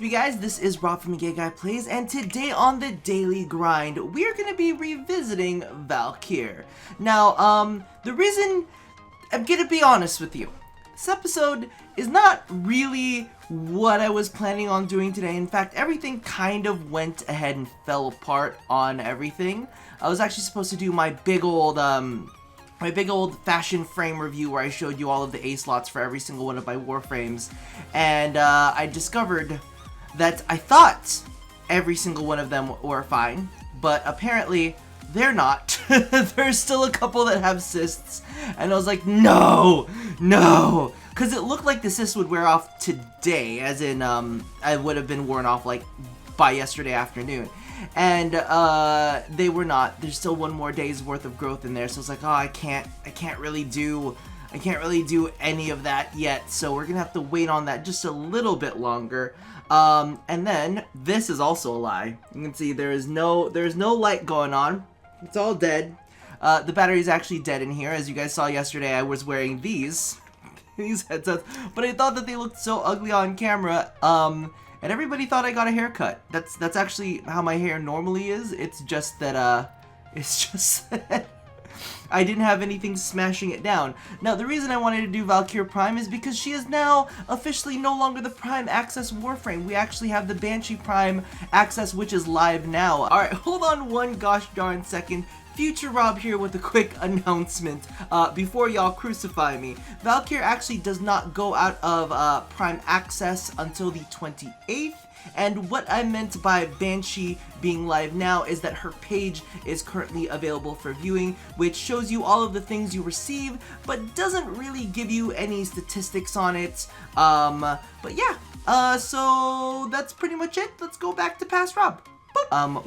up, you guys? This is Rob from Gay Guy Plays, and today on the Daily Grind, we're gonna be revisiting Valkyr. Now, the reason, I'm gonna be honest with you, this episode is not really what I was planning on doing today. In fact, everything kind of went ahead and fell apart on everything. I was actually supposed to do my big old fashion frame review where I showed you all of the A slots for every single one of my Warframes, and I discovered that I thought every single one of them were fine, but apparently they're not. There's still a couple that have cysts, and I was like, no, because it looked like the cyst would wear off today, as in I would have been worn off like by yesterday afternoon. And they were not. There's still one more day's worth of growth in there, so it's like, oh, I can't really do any of that yet, so we're gonna have to wait on that just a little bit longer. And then this is also a lie. You can see there's no light going on. It's all dead. The battery's actually dead in here. As you guys saw yesterday, I was wearing these headsets, but I thought that they looked so ugly on camera. And everybody thought I got a haircut. That's actually how my hair normally is. It's just that I didn't have anything smashing it down. Now, the reason I wanted to do Valkyr Prime is because she is now officially no longer the Prime Access Warframe. We actually have the Banshee Prime Access, which is live now. Alright, hold on one gosh darn second. Future Rob here with a quick announcement before y'all crucify me. Valkyr actually does not go out of Prime Access until the 28th. And what I meant by Banshee being live now is that her page is currently available for viewing, which shows you all of the things you receive, but doesn't really give you any statistics on it. But yeah, so that's pretty much it. Let's go back to Past Rob.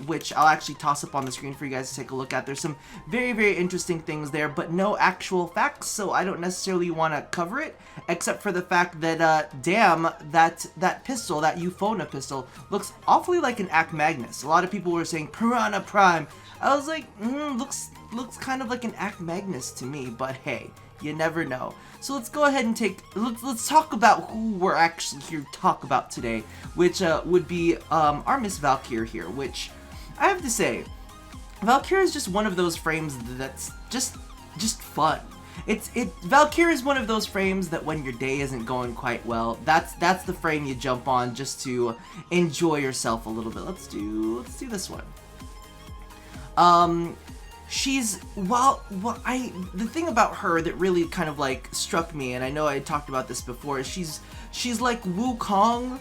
Which I'll actually toss up on the screen for you guys to take a look at. There's some very, very interesting things there, but no actual facts, so I don't necessarily want to cover it, except for the fact that, damn, that pistol, that Euphona pistol, looks awfully like an Act Magnus. A lot of people were saying Piranha Prime. I was like, looks kind of like an Act Magnus to me, but hey, you never know. So let's go ahead and let's talk about who we're actually here to talk about today, which would be our Miss Valkyr here, which I have to say, Valkyr is just one of those frames that's just fun. Valkyr is one of those frames that when your day isn't going quite well, that's the frame you jump on just to enjoy yourself a little bit. Let's do this one. The thing about her that really kind of like struck me, and I know I talked about this before, is she's like Wukong,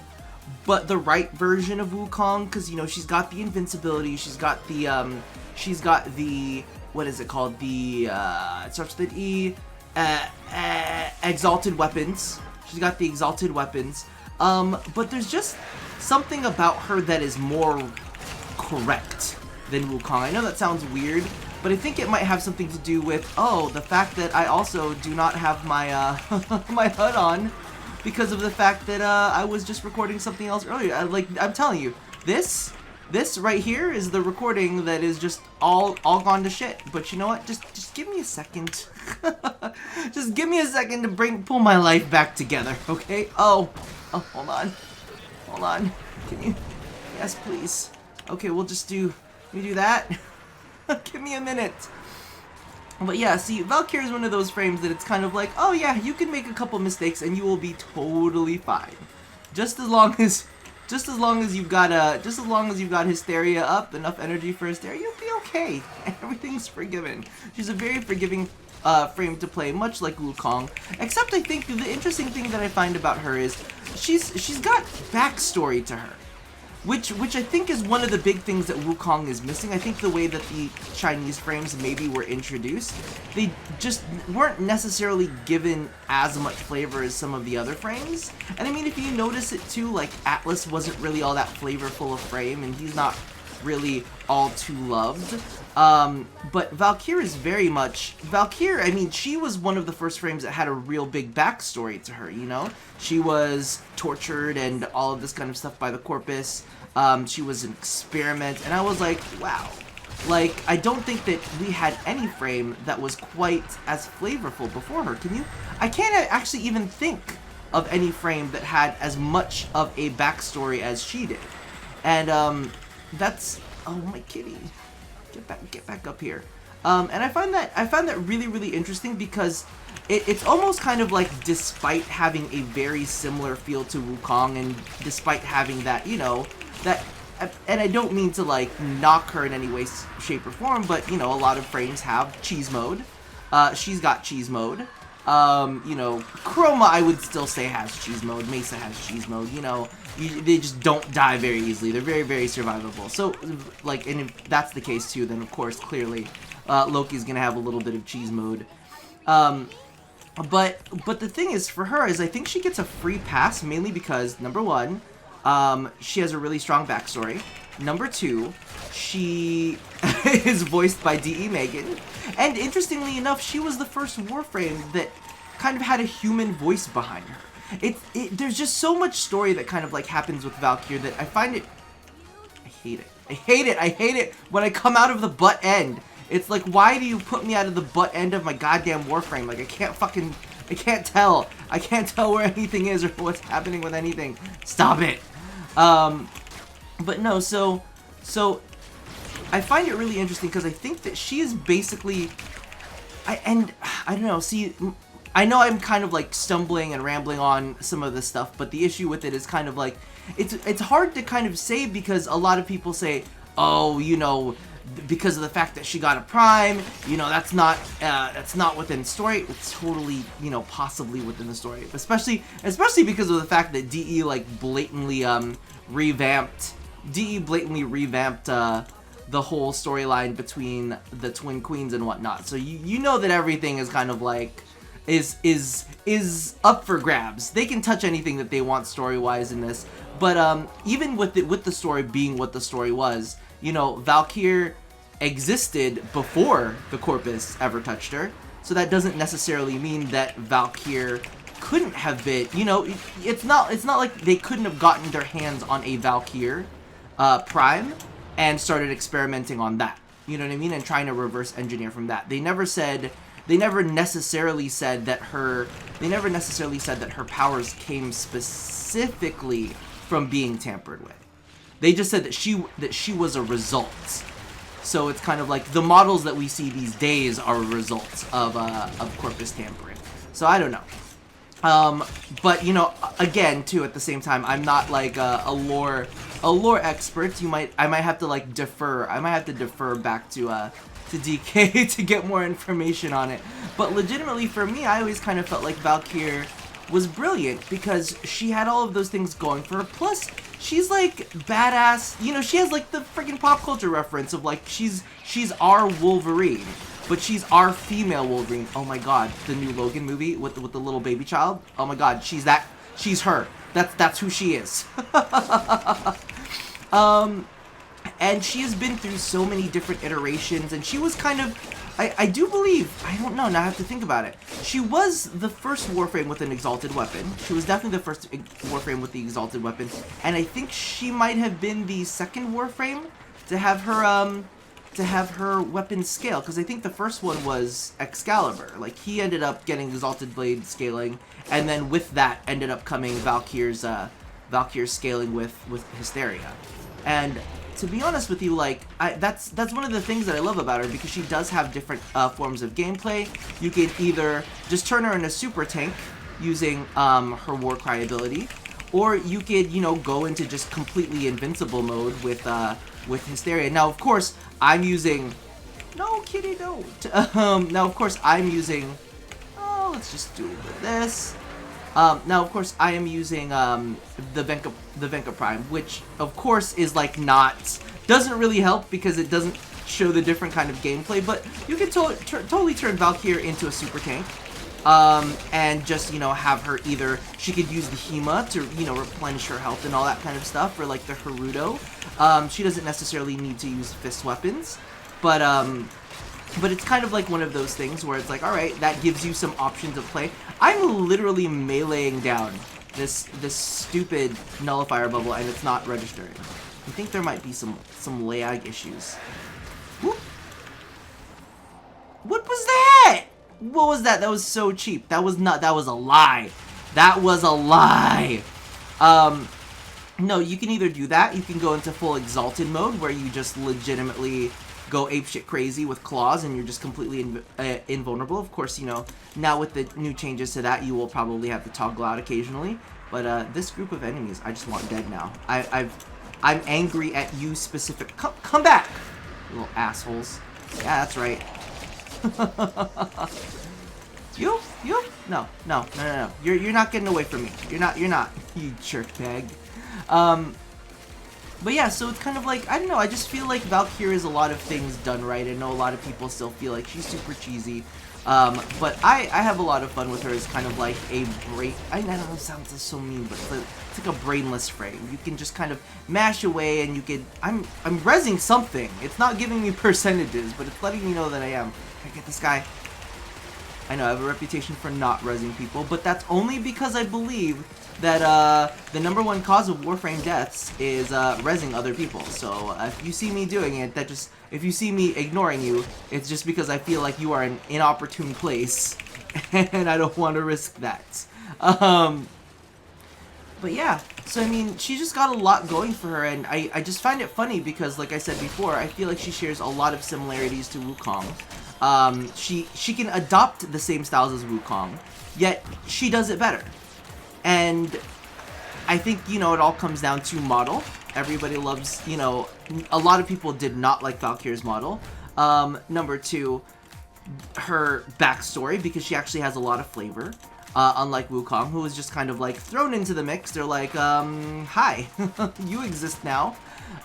but the right version of Wukong, because you know she's got the invincibility, she's got the what is it called, the it starts with an E, exalted weapons. She's got the exalted weapons, but there's just something about her that is more correct than Wukong. I know that sounds weird, but I think it might have something to do with, the fact that I also do not have my my HUD on, because of the fact that I was just recording something else earlier. I'm telling you, this right here is the recording that is just all gone to shit. But you know what? Just give me a second. Just give me a second to pull my life back together, okay? Oh, hold on. Can you? Yes, please. Okay, let me do that. Give me a minute. But yeah, see, Valkyr is one of those frames that it's kind of like, oh yeah, you can make a couple mistakes and you will be totally fine. Just as long as you've got hysteria up, enough energy for hysteria, you'll be okay. Everything's forgiven. She's a very forgiving frame to play, much like Wukong. Except I think the interesting thing that I find about her is she's got backstory to her. Which I think is one of the big things that Wukong is missing. I think the way that the Chinese frames maybe were introduced, they just weren't necessarily given as much flavor as some of the other frames. And I mean, if you notice it too, like Atlas wasn't really all that flavorful of frame, and he's not really all too loved. But Valkyr is very much... Valkyr, I mean, she was one of the first frames that had a real big backstory to her, you know? She was tortured and all of this kind of stuff by the Corpus. She was an experiment, and I was like, wow. Like, I don't think that we had any frame that was quite as flavorful before her. I can't actually even think of any frame that had as much of a backstory as she did. And that's, oh, my kitty, get back up here. And I find that really interesting because it's almost kind of like, despite having a very similar feel to Wukong, and despite having that, you know, that, and I don't mean to like knock her in any way, shape, or form, but you know, a lot of frames have cheese mode. She's got cheese mode. You know, Chroma, I would still say, has cheese mode. Mesa has cheese mode. You know, they just don't die very easily. They're very survivable. So, like, and if that's the case too, then of course, clearly, Loki's gonna have a little bit of cheese mode. But the thing is, for her, is I think she gets a free pass mainly because, number one, she has a really strong backstory. Number two, she is voiced by D.E. Megan. And interestingly enough, she was the first Warframe that kind of had a human voice behind her. There's just so much story that kind of like happens with Valkyr that I find it... I hate it when I come out of the butt end. It's like, why do you put me out of the butt end of my goddamn Warframe? Like, I can't tell. I can't tell where anything is or what's happening with anything. Stop it. But no, so I find it really interesting because I think that she is basically, I don't know, see, I know I'm kind of like stumbling and rambling on some of this stuff, but the issue with it is kind of like, it's hard to kind of say because a lot of people say, oh, you know, because of the fact that she got a Prime, you know, that's not within the story. It's totally, you know, possibly within the story, especially because of the fact that DE like blatantly revamped the whole storyline between the twin queens and whatnot. So you know that everything is kind of like is up for grabs. They can touch anything that they want story-wise in this. But even with the story being what the story was, you know, Valkyr existed before the Corpus ever touched her. So that doesn't necessarily mean that Valkyr couldn't have been, you know, it's not like they couldn't have gotten their hands on a Valkyr Prime and started experimenting on that. You know what I mean? And trying to reverse engineer from that. They never necessarily said that her powers came specifically from being tampered with. They just said that she was a result. So it's kind of like the models that we see these days are a result of Corpus tampering. So I don't know. But you know, again, too, at the same time, I'm not like a lore expert. I might have to like defer. I might have to defer back to DK to get more information on it. But legitimately, for me, I always kind of felt like Valkyr was brilliant because she had all of those things going for her. Plus, she's like badass. You know, she has like the freaking pop culture reference of like she's our Wolverine, but she's our female Wolverine. Oh my god, the new Logan movie with the little baby child. Oh my god, she's her. That's who she is. And she has been through so many different iterations, and she was kind of, I do believe, I don't know, now I have to think about it. She was the first Warframe with an exalted weapon. She was definitely the first Warframe with the exalted weapon, and I think she might have been the second Warframe to have her weapon scale, because I think the first one was Excalibur. Like, he ended up getting exalted blade scaling, and then with that ended up coming Valkyr's scaling with Hysteria. And to be honest with you, like, that's one of the things that I love about her, because she does have different forms of gameplay. You can either just turn her into super tank using her Warcry ability, or you could, you know, go into just completely invincible mode with Hysteria. Now, of course, I'm using... No, kitty, don't. Now, of course, I'm using... Oh, let's just do this. Now, of course, I am using the Valkyr Prime, which, of course, is like doesn't really help because it doesn't show the different kind of gameplay, but you can totally turn Valkyr into a super tank, and just, you know, have her either, she could use the Hema to, you know, replenish her health and all that kind of stuff, or like the Haruto. She doesn't necessarily need to use fist weapons, but it's kind of like one of those things where it's like, alright, that gives you some options of play. I'm literally meleeing down this stupid nullifier bubble, and it's not registering. I think there might be some lag issues. Whoop. What was that? What was that? That was so cheap. That was a lie. That was a lie. No, you can either do that, you can go into full exalted mode where you just legitimately go apeshit crazy with claws and you're just completely invulnerable. Of course, you know, now with the new changes to that, you will probably have to toggle out occasionally. But this group of enemies, I just want dead now. I'm angry at you specific. Come back, you little assholes. Yeah, that's right. You? No. You're not getting away from me. You're not. You jerkbag. But yeah, so it's kind of like, I don't know, I just feel like Valkyr is a lot of things done right. I know a lot of people still feel like she's super cheesy. But I have a lot of fun with her as kind of like a I know it sounds so mean, but it's like a brainless frame. You can just kind of mash away and you can, I'm rezzing something. It's not giving me percentages, but it's letting me know that I am. Can I get this guy? I know I have a reputation for not rezzing people, but that's only because I believe that the #1 cause of Warframe deaths is rezzing other people. So if you see me doing it, if you see me ignoring you, it's just because I feel like you are an inopportune place, and I don't want to risk that. But yeah, so I mean, she just got a lot going for her, and I just find it funny because, like I said before, I feel like she shares a lot of similarities to Wukong. She can adopt the same styles as Wukong, yet she does it better. And I think, you know, it all comes down to model. Everybody loves, you know, a lot of people did not like Valkyr's model. Number 2, her backstory, because she actually has a lot of flavor. Unlike Wukong, who was just kind of like thrown into the mix. They're like, hi, you exist now.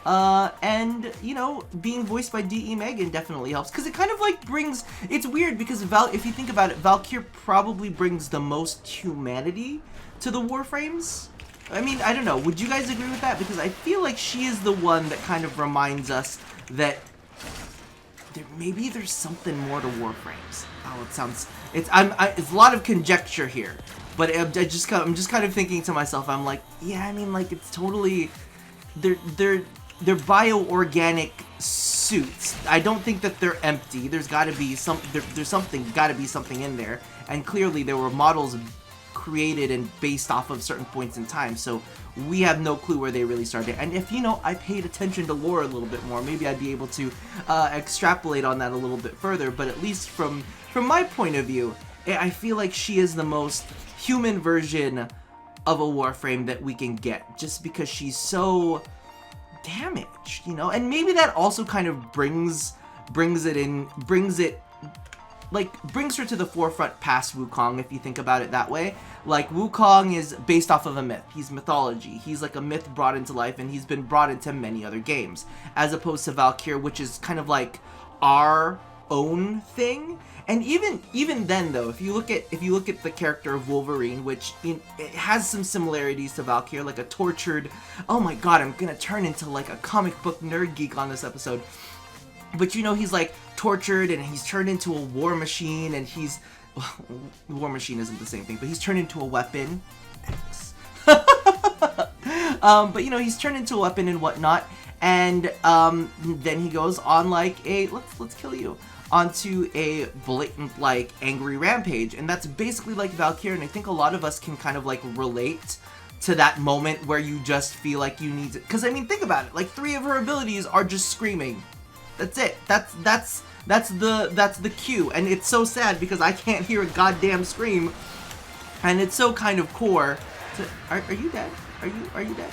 And, you know, being voiced by D.E. Megan definitely helps, because it kind of like brings, it's weird because if you think about it, Valkyr probably brings the most humanity to the Warframes. I mean, I don't know, would you guys agree with that? Because I feel like she is the one that kind of reminds us that maybe there's something more to Warframes. Oh, it sounds, it's a lot of conjecture here, but I'm just kind of thinking to myself, I'm like, yeah, I mean, like, it's totally, they're bio-organic suits. I don't think that they're empty. There's got to be got to be something in there, and clearly there were models created and based off of certain points in time, so we have no clue where they really started. And if, you know, I paid attention to lore a little bit more, maybe I'd be able to extrapolate on that a little bit further, but at least from my point of view, I feel like she is the most human version of a Warframe that we can get, just because she's so damaged, you know? And maybe that also kind of brings her to the forefront past Wukong, if you think about it that way. Like, Wukong is based off of a myth. He's mythology. He's like a myth brought into life, and he's been brought into many other games. As opposed to Valkyr, which is kind of like our own thing. And even then, though, if you look at the character of Wolverine, which it has some similarities to Valkyr, like a tortured, oh my god, I'm gonna turn into like a comic book nerd geek on this episode. But, you know, he's like tortured and he's turned into a war machine, and war machine isn't the same thing, but he's turned into a weapon. X. But, you know, he's turned into a weapon and whatnot, and then he goes on like a let's kill you, onto a blatant, like, angry rampage, and that's basically like Valkyr. And I think a lot of us can kind of like relate to that moment where you just feel like you need to, because I mean, think about it, like 3 of her abilities are just screaming. That's it. That's the cue, and it's so sad because I can't hear a goddamn scream, and it's so kind of core. Are you dead? Are you dead?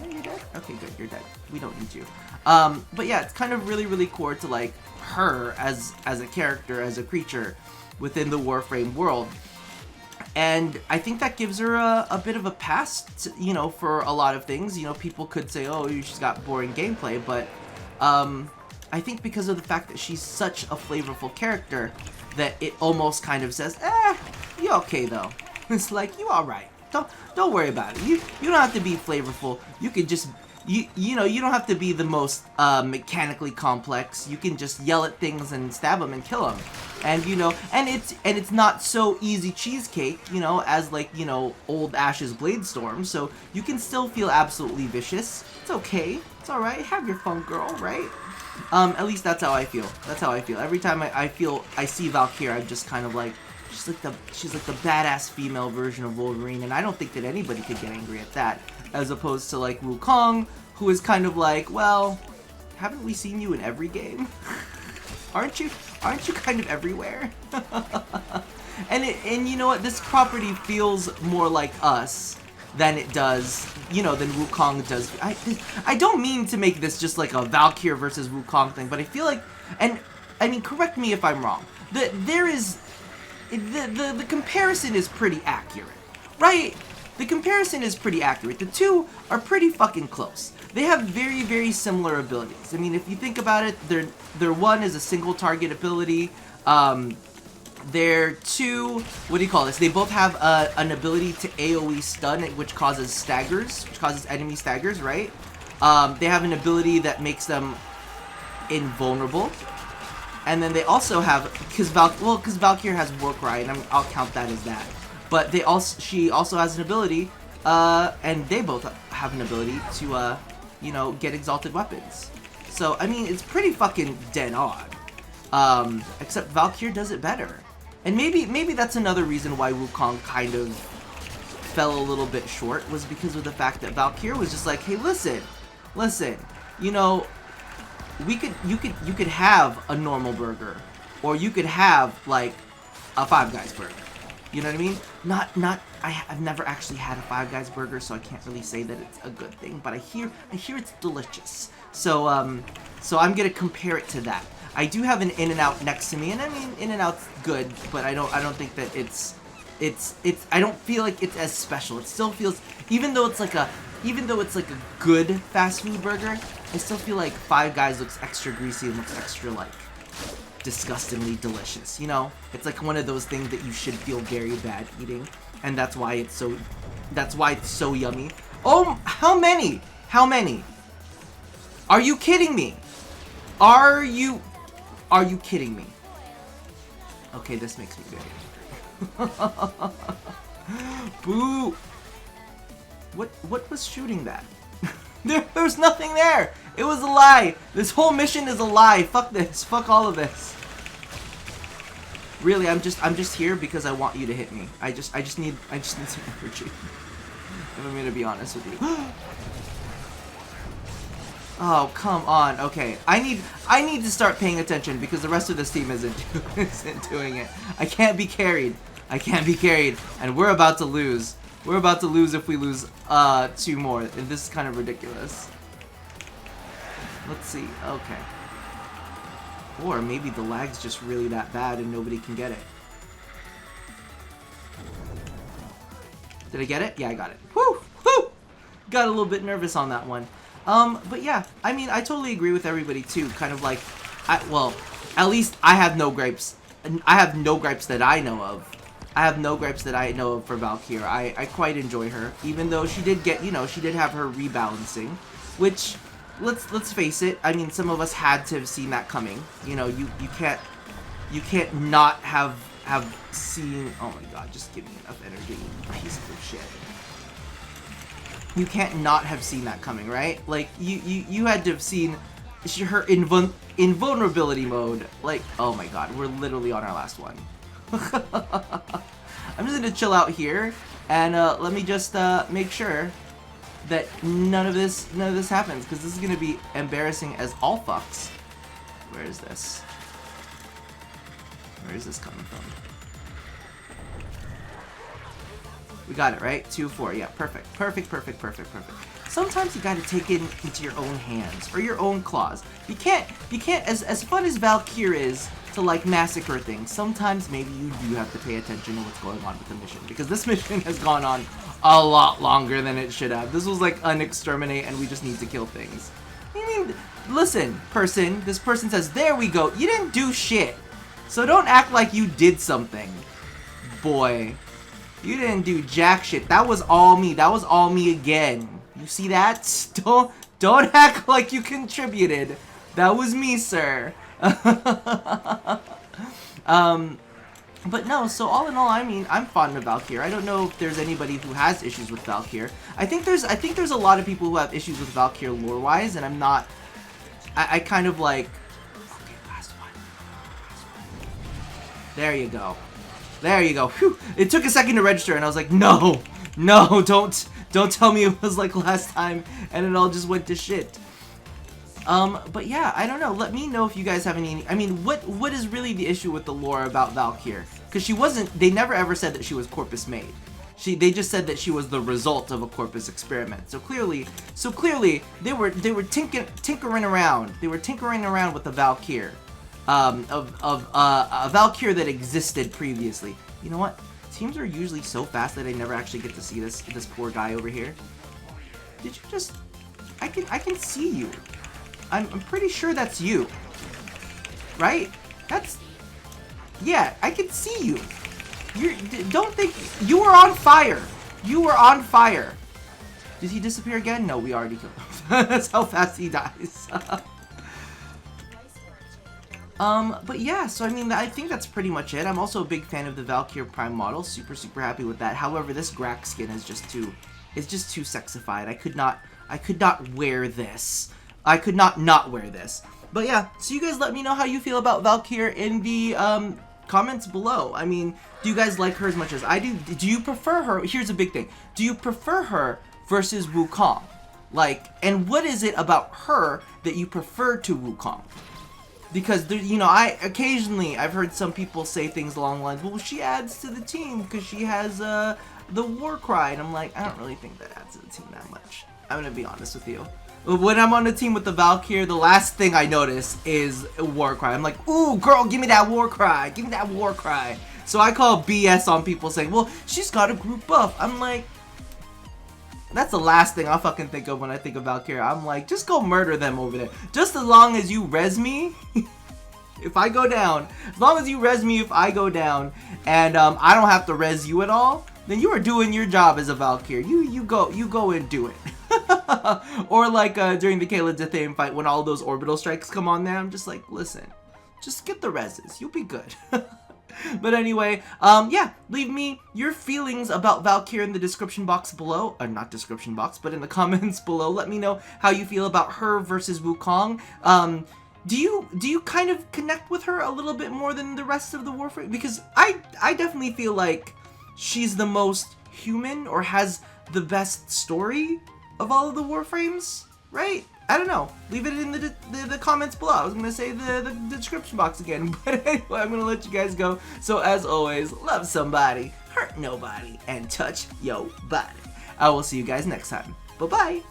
No, you're dead. Okay, good, you're dead. We don't need you. But yeah, it's kind of really core to like her as a character, as a creature within the Warframe world. And I think that gives her a bit of a pass, to, you know, for a lot of things. You know, people could say, oh, she's got boring gameplay, but I think because of the fact that she's such a flavorful character, that it almost kind of says, you okay though. It's like, you alright. Don't worry about it. You don't have to be flavorful. You can just, you know, you don't have to be the most mechanically complex. You can just yell at things and stab them and kill them. And, you know, and it's not so easy cheesecake, you know, as like, you know, old Ash's Bladestorm. So you can still feel absolutely vicious. It's okay. It's alright. Have your fun, girl, right? At least that's how I feel. That's how I feel. Every time I see Valkyr, I'm just kind of like, she's like the badass female version of Wolverine, and I don't think that anybody could get angry at that, as opposed to like Wukong, who is kind of like, well, haven't we seen you in every game? Aren't you kind of everywhere? and you know what, this property feels more like us than it does, you know, than Wukong does. I don't mean to make this just like a Valkyr versus Wukong thing, but I feel like, and I mean, correct me if I'm wrong, the comparison is pretty accurate, right? The comparison is pretty accurate. The two are pretty fucking close. They have very, very similar abilities. I mean, if you think about it, their one is a single target ability. Their two, what do you call this? They both have an ability to AoE stun, which causes staggers, which causes enemy staggers, right? They have an ability that makes them invulnerable. And then they also have, because Valkyr has Warcry, and I'll count that as that. But she also has an ability, and they both have an ability to, you know, get exalted weapons. So, I mean, it's pretty fucking dead on. Except Valkyr does it better. And maybe that's another reason why Wukong kind of fell a little bit short, was because of the fact that Valkyr was just like, hey, listen, you know, you could have a normal burger, or you could have like a Five Guys burger. You know what I mean? I've never actually had a Five Guys burger, so I can't really say that it's a good thing, but I hear it's delicious. So so I'm gonna compare it to that. I do have an In-N-Out next to me, and I mean, In-N-Out's good, but I don't think that it's I don't feel like it's as special. It still feels, even though it's like a good fast food burger, I still feel like Five Guys looks extra greasy and looks extra like disgustingly delicious, you know? It's like one of those things that you should feel very bad eating, and that's why it's so yummy. Oh, how many? Are you kidding me? Are you kidding me? Okay, this makes me very angry. Boo! What was shooting that? There's nothing there! It was a lie! This whole mission is a lie! Fuck this. Fuck all of this. Really, I'm just here because I want you to hit me. I just need some energy. If I'm gonna be honest with you. Oh, come on. Okay. I need to start paying attention because the rest of this team isn't doing it. I can't be carried. And we're about to lose. We're about to lose if we lose 2 more. And this is kind of ridiculous. Let's see. Okay. Or maybe the lag's just really that bad and nobody can get it. Did I get it? Yeah, I got it. Woo! Woo! Got a little bit nervous on that one. But yeah, I mean, I totally agree with everybody too. Kind of like, well, at least I have no gripes. I have no gripes that I know of. For Valkyr. I quite enjoy her, even though she did get, you know, she did have her rebalancing, which, let's face it. I mean, some of us had to have seen that coming. You know, you can't not have seen. Oh my God, just give me enough energy, you piece of shit. You can't not have seen that coming, right? Like, you had to have seen her invulnerability mode. Like, oh my God, we're literally on our last one. I'm just gonna chill out here, and let me just make sure that none of this happens, because this is gonna be embarrassing as all fucks. Where is this? Where is this coming from? We got it, right? 2-4. Yeah, perfect. Perfect. Sometimes you gotta take it into your own hands, or your own claws. You can't, as fun as Valkyr is to, like, massacre things, sometimes maybe you do have to pay attention to what's going on with the mission, because this mission has gone on a lot longer than it should have. This was like an exterminate, and we just need to kill things. I mean, listen, this person says, there we go, you didn't do shit. So don't act like you did something, boy. You didn't do jack shit. That was all me. That was all me again. You see that? Don't act like you contributed. That was me, sir. But no, so all in all, I mean, I'm fond of Valkyr. I don't know if there's anybody who has issues with Valkyr. I think there's a lot of people who have issues with Valkyr lore-wise, and I'm not. I kind of like. Okay, last one. There you go. There you go. Whew. It took a second to register, and I was like, no, no, don't tell me it was like last time, and it all just went to shit. But yeah, I don't know. Let me know if you guys have any. I mean, what is really the issue with the lore about Valkyr? Because she wasn't. They never ever said that she was Corpus made. They just said that she was the result of a Corpus experiment. So clearly they were tinkering around. They were tinkering around with the Valkyr, a Valkyr that existed previously. You know what? Teams are usually so fast that I never actually get to see this poor guy over here. Did you just? I can see you. I'm pretty sure that's you. Right? Yeah, I can see you. Don't think you were on fire. You were on fire. Did he disappear again? No, we already killed him. That's how fast he dies. But yeah, so I mean, I think that's pretty much it. I'm also a big fan of the Valkyr Prime model. Super happy with that. However, this Grack skin is just too sexified. I could not wear this. I could not wear this. But yeah, so you guys let me know how you feel about Valkyr in the comments below. I mean, do you guys like her as much as I do? Do you prefer her? Here's a big thing. Do you prefer her versus Wukong? Like, and what is it about her that you prefer to Wukong? Because, there, you know, I've heard some people say things along the lines, well, she adds to the team because she has the war cry. And I'm like, I don't really think that adds to the team that much. I'm going to be honest with you. When I'm on the team with the Valkyr, the last thing I notice is a war cry. I'm like, ooh, girl, give me that war cry. Give me that war cry. So I call BS on people saying, well, she's got a group buff. I'm like, that's the last thing I fucking think of when I think of Valkyr. I'm like, just go murder them over there. Just as long as you res me, if I go down, as long as you res me if I go down, and I don't have to res you at all, then you are doing your job as a Valkyr. You go and do it. Or like during the Kayla Dithane fight when all those orbital strikes come on there, I'm just like, listen, just get the reses, you'll be good. But anyway, yeah, leave me your feelings about Valkyr in the description box below, or not description box, but in the comments below. Let me know how you feel about her versus Wukong. Do you kind of connect with her a little bit more than the rest of the Warframe? Because I definitely feel like she's the most human, or has the best story of all of the Warframes, right? I don't know. Leave it in the comments below. I was going to say the description box again, but anyway, I'm going to let you guys go. So as always, love somebody, hurt nobody, and touch yo body. I will see you guys next time. Bye-bye.